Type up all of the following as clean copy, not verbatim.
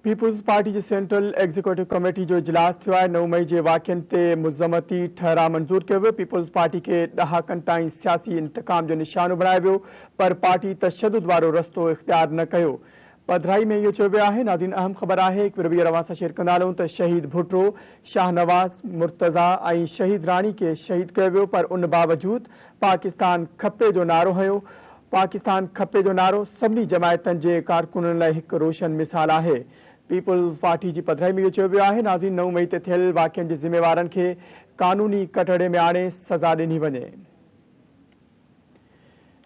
Peoples party जी central executive committee जो इजलास थियो आहे 9 मई के वाक़ियनि ते मुज़म्मती ठहराव मंजूर किया वियो। पीपल्स पार्टी के ॾहाकनि ताईं सियासी इंतकाम जो निशानो बणायो वियो, पर पार्टी तशद्दुद वारो रस्तो इख्तियार न कयो। पधराई में इहो चयो वियो आहे। नाज़रीन, अहम ख़बर आहे हिकु ॿियो रवां सां शेयर कंदा हलूं त शहीद भुट्टो, शाहनवाज़, मुर्तज़ा ऐं शहीद राणी के शहीद कयो वियो, पर उन बावजूद पाकिस्तान खपे जो नारो हयो। पाकिस्तान खपे जो नारो सभिनी जमायतनि जे कारकुननि लाइ हिकु रोशन मिसाल आहे। पीपल्स पार्टी जी पधराई में इहो चयो वियो आहे। नाज़रीन, 9 मई ते थियल वाक़ियनि जे ज़िम्मेवारनि खे कानूनी कटहरे में आणे सज़ा ॾिनी वञे।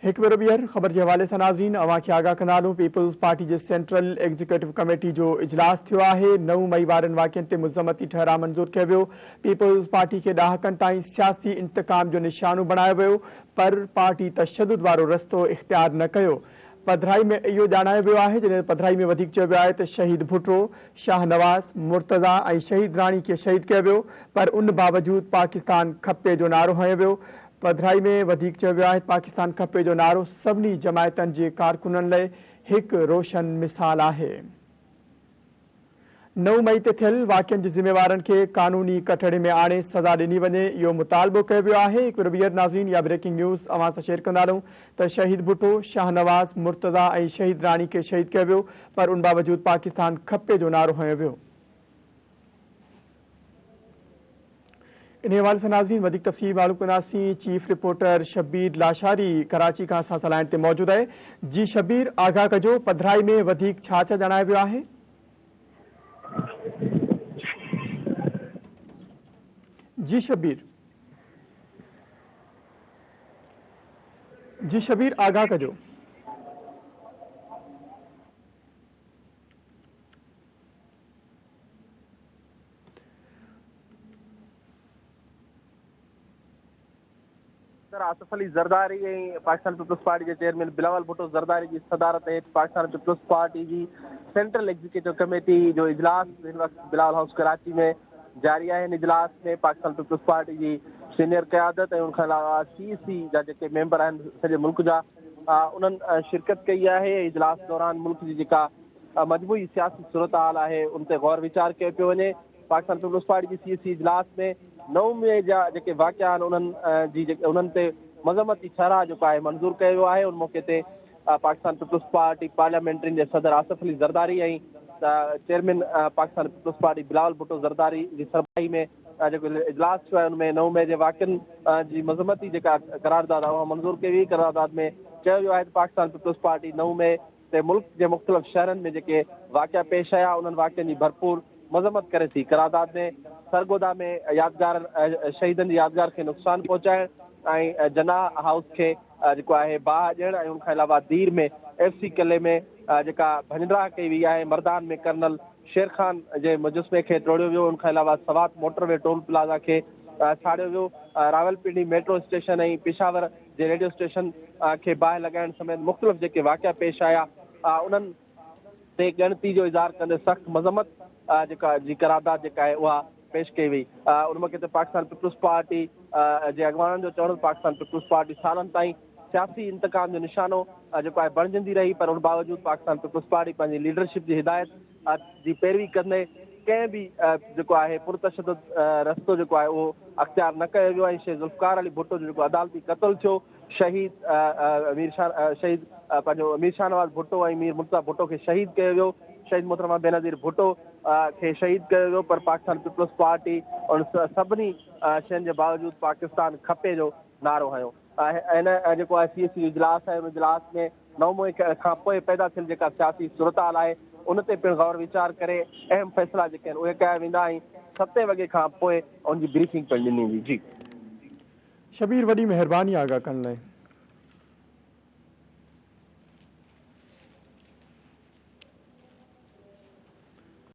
एक बार ॿीहर ख़बर के हवाले से नाज़रीन अवां खे आगाह कंदा हलूं। पीपल्स पार्टी के सेंट्रल एग्जीक्यूटिव कमेटी जो इजलास थियो आहे। 9 मई वारनि वाक़ियनि ते मुज़म्मती ठहराव मंजूर किया वियो। पीपल्स पार्टी के ॾहाकनि ताईं सियासी इंतकाम जो निशानो बणायो वियो, पर पार्टी तशद्दुद वारो रस्तो इख्तियार न कयो। पधराई में इहो ॼाणायो वियो आहे। जॾहिं पधराई में वधीक चयो वियो आहे त शहीद भुट्टो, शाहनवाज़, मुर्तज़ा ऐं शहीद राणी के शहीद कयो वियो, पर उन बावजूद पाकिस्तान खपे जो नारो हंयो वियो। पधराई में वधीक चयो वियो आहे पाकिस्तान खपे जो नारो सभिनी जमायतनि जे कारकुननि लाइ हिकु रोशन मिसाल आहे। 9 मई ते थियल वाक़ियनि जे ज़िम्मेवारनि खे कानूनी कटहरे में आणे सज़ा ॾिनी वञे, इहो मुतालबो कयो वियो आहे। हिकु ॿीहर नाज़रीन या ब्रेकिंग न्यूज़ अवां सां शेयर कंदा हलूं त शहीद भुट्टो, शाहनवाज़, मुर्तज़ा ऐं शहीद राणी के शहीद कयो वियो, पर उन बावजूद पाकिस्तान खपे जो नारो हंयो वियो। इन हवाले से नाज़रीन वधिक तफ़सील मालूम कंदासीं। चीफ रिपोर्टर शब्बीर लाशारी कराची का असां सां लाइन ते मौजूद है। जी शब्बीर, आगाह कजो, पधराई में वधिक छा ॼाणायो वियो आहे? जी शब्बीर, आगाह कजो। आसिफ अली ज़रदारी पाकिस्तान पीपल्स पार्टी के चेयरमैन बिलावल भुट्टो ज़रदारी की सदारत हेठि पाकिस्तान पीपल्स पार्टी की सेंट्रल एग्जीक्यूटिव कमेटी जो इजलास हिन वक़्तु बिलावल हाउस कराची में जारी है। इन इजलास में पाकिस्तान पीपल्स पार्टी की सीनियर क़यादत और उनके अलावा CEC जा जेके मेंबर आहिनि सॼे मुल्क जा उन्हनि शिरकत कई है। इजलास दौरान मुल्क की जेका मजमूई सियासी सूरत हाल है उन ते गौर विचार किया पियो वञे। पाकिस्तान पीपल्स पार्टी की CEC इजलास में 9 मई जा जेके वाक़िया उन्हनि ते मज़म्मती ठहराव जो है मंजूर किया वियो आहे। उन मौके ते पाकिस्तान पीपल्स पार्टी पार्लियामेंट्री जे सदर आसिफ अली ज़रदारी ऐं chairman Pakistan People's Party Bilawal Bhutto Zardari की सरबराही में जेको इजलास थियो आहे उनमें 9 मई जे वाक़ियनि जी मज़म्मती जेका करारदाद आहे उहा मंजूर कई वई। करारदाद में चयो वियो आहे त पाकिस्तान पीपल्स पार्टी 9 मई ते मुल्क के मुख़्तलिफ़ शहरनि में जेके वाक़िया पेश आया उन्हनि वाक़ियनि जी भरपूर मज़म्मत करे थी। करारदाद में सरगोदा में यादगार शहीदनि जी यादगार के नुक़सान पहुचाइण ऐं जना हाउस के जेको आहे बाह ॾियण ऐं उनखां अलावा दीर में FC किले में जेका भंजरा कई वई आहे। मर्दान में कर्नल शेर खान जे मुजस्मे खे टोड़ियो वियो। उनखां अलावा सवात मोटरवे टोल प्लाज़ा खे छाड़ियो वियो। रावलपिंडी मेट्रो स्टेशन ऐं पेशावर जे रेडियो स्टेशन खे बाहि लॻाइण समेत मुख़्तलिफ़ जेके वाक़िया पेश आया उन्हनि ते ॻणती जो इज़हार कंदे सख़्त मज़म्मत जेका जी करारदाद जेका आहे उहा पेश कई वई। उन मौके ते पाकिस्तान पीपल्स पार्टी जे अॻवाननि जो चवणु पाकिस्तान पीपल्स पार्टी सालनि ताईं सियासी इंतकाम जो निशानो जेको आहे बणिजंदी रही, पर उन बावजूद पाकिस्तान पीपल्स पार्टी पंहिंजी लीडरशिप जी हिदायत जी पैरवी कंदे कंहिं बि जेको आहे पुरतशद्दुद रस्तो जेको आहे उहो अख़्तियार न कयो वियो। ऐं ज़ुल्फ़िकार अली भुट्टो जो जेको अदालती क़त्ल थियो, शहीद पंहिंजो मीर शाहनवाज़ भुट्टो ऐं मीर मुर्तज़ा भुट्टो खे शहीद कयो वियो। शहीद मोहतरमा बेनज़ीर भुट्टो खे शहीद कयो वियो, पर पाकिस्तान पीपल्स पार्टी उन सभिनी शयुनि जे बावजूद पाकिस्तान खपे जो नारो हंयो। इन जेको आहे CEC इजलास आहे उन इजलास में 9 मई खां पोइ पैदा थियल जेका सियासी सूरत हाल आहे उन ते पिणु गौर वीचार करे अहम फ़ैसिला जेके आहिनि उहे कया वेंदा ऐं 7 वॻे खां पोइ उनजी ब्रीफिंग पिणु ॾिनी वेंदी। जी शब्बीर, वॾी महिरबानी आगाह करण लाइ।